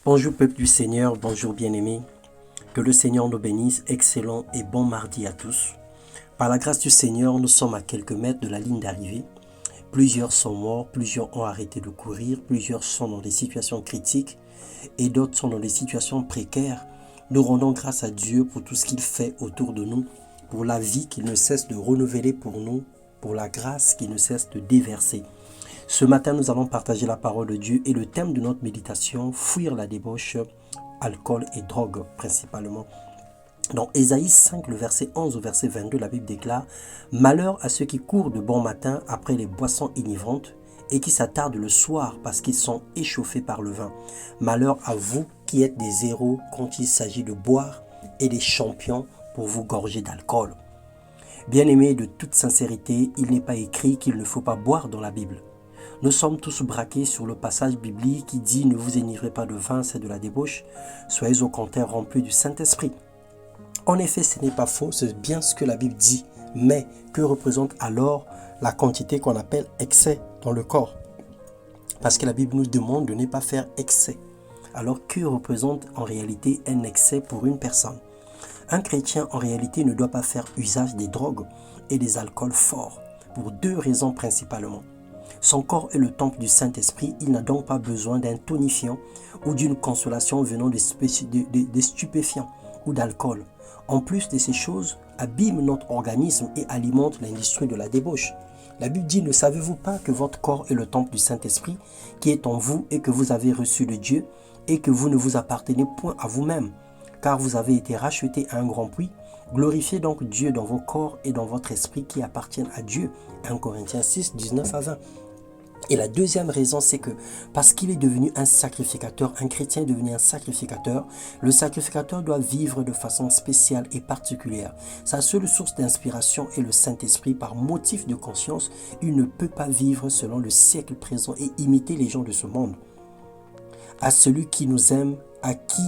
Bonjour peuple du Seigneur, bonjour bien-aimés. Que le Seigneur nous bénisse, excellent et bon mardi à tous. Par la grâce du Seigneur, nous sommes à quelques mètres de la ligne d'arrivée. Plusieurs sont morts, plusieurs ont arrêté de courir, plusieurs sont dans des situations critiques et d'autres sont dans des situations précaires. Nous rendons grâce à Dieu pour tout ce qu'il fait autour de nous, pour la vie qu'il ne cesse de renouveler pour nous, pour la grâce qu'il ne cesse de déverser. Ce matin, nous allons partager la parole de Dieu et le thème de notre méditation, fuir la débauche, alcool et drogue principalement. Dans Ésaïe 5, le verset 11 au verset 22, la Bible déclare « Malheur à ceux qui courent de bon matin après les boissons enivrantes et qui s'attardent le soir parce qu'ils sont échauffés par le vin. Malheur à vous qui êtes des héros quand il s'agit de boire et des champions pour vous gorger d'alcool. » Bien-aimés, de toute sincérité, il n'est pas écrit qu'il ne faut pas boire dans la Bible. Nous sommes tous braqués sur le passage biblique qui dit « Ne vous enivrez pas de vin, c'est de la débauche. Soyez au contraire remplis du Saint-Esprit. » En effet, ce n'est pas faux, c'est bien ce que la Bible dit. Mais que représente alors la quantité qu'on appelle excès dans le corps? Parce que la Bible nous demande de ne pas faire excès. Alors que représente en réalité un excès pour une personne? Un chrétien en réalité ne doit pas faire usage des drogues et des alcools forts, pour deux raisons principalement. Son corps est le temple du Saint-Esprit, il n'a donc pas besoin d'un tonifiant ou d'une consolation venant des stupéfiants ou d'alcool. En plus de ces choses, abîment notre organisme et alimentent l'industrie de la débauche. La Bible dit, ne savez-vous pas que votre corps est le temple du Saint-Esprit qui est en vous et que vous avez reçu de Dieu et que vous ne vous appartenez point à vous-même, car vous avez été rachetés à un grand prix. Glorifiez donc Dieu dans vos corps et dans votre esprit qui appartiennent à Dieu. 1 Corinthiens 6, 19 à 20. Et la deuxième raison, c'est que parce qu'il est devenu un sacrificateur, un chrétien est devenu un sacrificateur, le sacrificateur doit vivre de façon spéciale et particulière. Sa seule source d'inspiration est le Saint-Esprit. Par motif de conscience, il ne peut pas vivre selon le siècle présent et imiter les gens de ce monde. À celui qui nous aime, à qui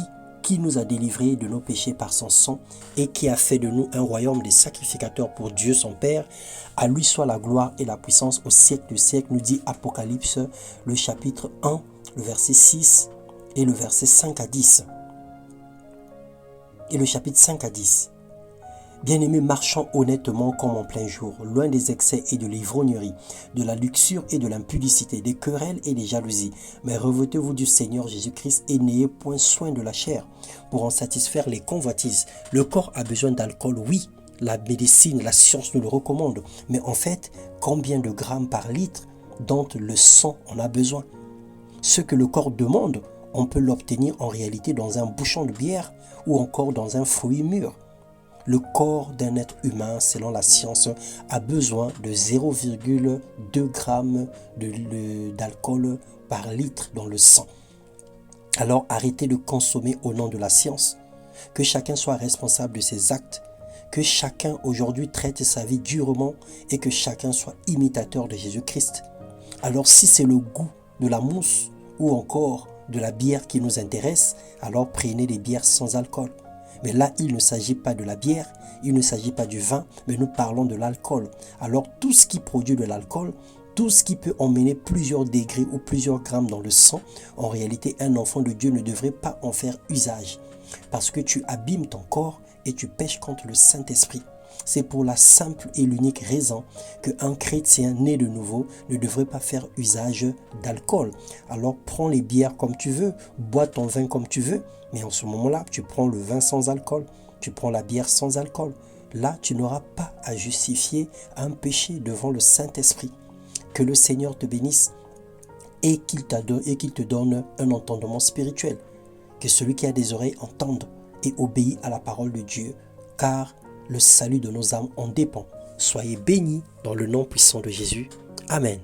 nous a délivrés de nos péchés par son sang et qui a fait de nous un royaume des sacrificateurs pour Dieu son Père, à lui soit la gloire et la puissance au siècle de siècle, nous dit Apocalypse, le chapitre 1, le verset 6 et le verset 5 à 10. Et le chapitre 5 à 10. Bien-aimés, marchons honnêtement comme en plein jour, loin des excès et de l'ivrognerie, de la luxure et de l'impudicité, des querelles et des jalousies. Mais revêtez-vous du Seigneur Jésus-Christ et n'ayez point soin de la chair pour en satisfaire les convoitises. Le corps a besoin d'alcool, oui. La médecine, la science nous le recommande. Mais en fait, combien de grammes par litre dont le sang en a besoin? Ce que le corps demande, on peut l'obtenir en réalité dans un bouchon de bière ou encore dans un fruit mûr. Le corps d'un être humain, selon la science, a besoin de 0,2 grammes d'alcool par litre dans le sang. Alors arrêtez de consommer au nom de la science. Que chacun soit responsable de ses actes. Que chacun aujourd'hui traite sa vie durement et que chacun soit imitateur de Jésus-Christ. Alors si c'est le goût de la mousse ou encore de la bière qui nous intéresse, alors prenez des bières sans alcool. Mais là, il ne s'agit pas de la bière, il ne s'agit pas du vin, mais nous parlons de l'alcool. Alors tout ce qui produit de l'alcool, tout ce qui peut emmener plusieurs degrés ou plusieurs grammes dans le sang, en réalité, un enfant de Dieu ne devrait pas en faire usage. Parce que tu abîmes ton corps et tu pèches contre le Saint-Esprit. C'est pour la simple et l'unique raison qu'un chrétien né de nouveau ne devrait pas faire usage d'alcool. Alors prends les bières comme tu veux, bois ton vin comme tu veux, mais en ce moment-là, tu prends le vin sans alcool, tu prends la bière sans alcool. Là, tu n'auras pas à justifier un péché devant le Saint-Esprit. Que le Seigneur te bénisse et qu'il te donne un entendement spirituel. Que celui qui a des oreilles entende et obéit à la parole de Dieu, car le salut de nos âmes en dépend. Soyez bénis dans le nom puissant de Jésus. Amen.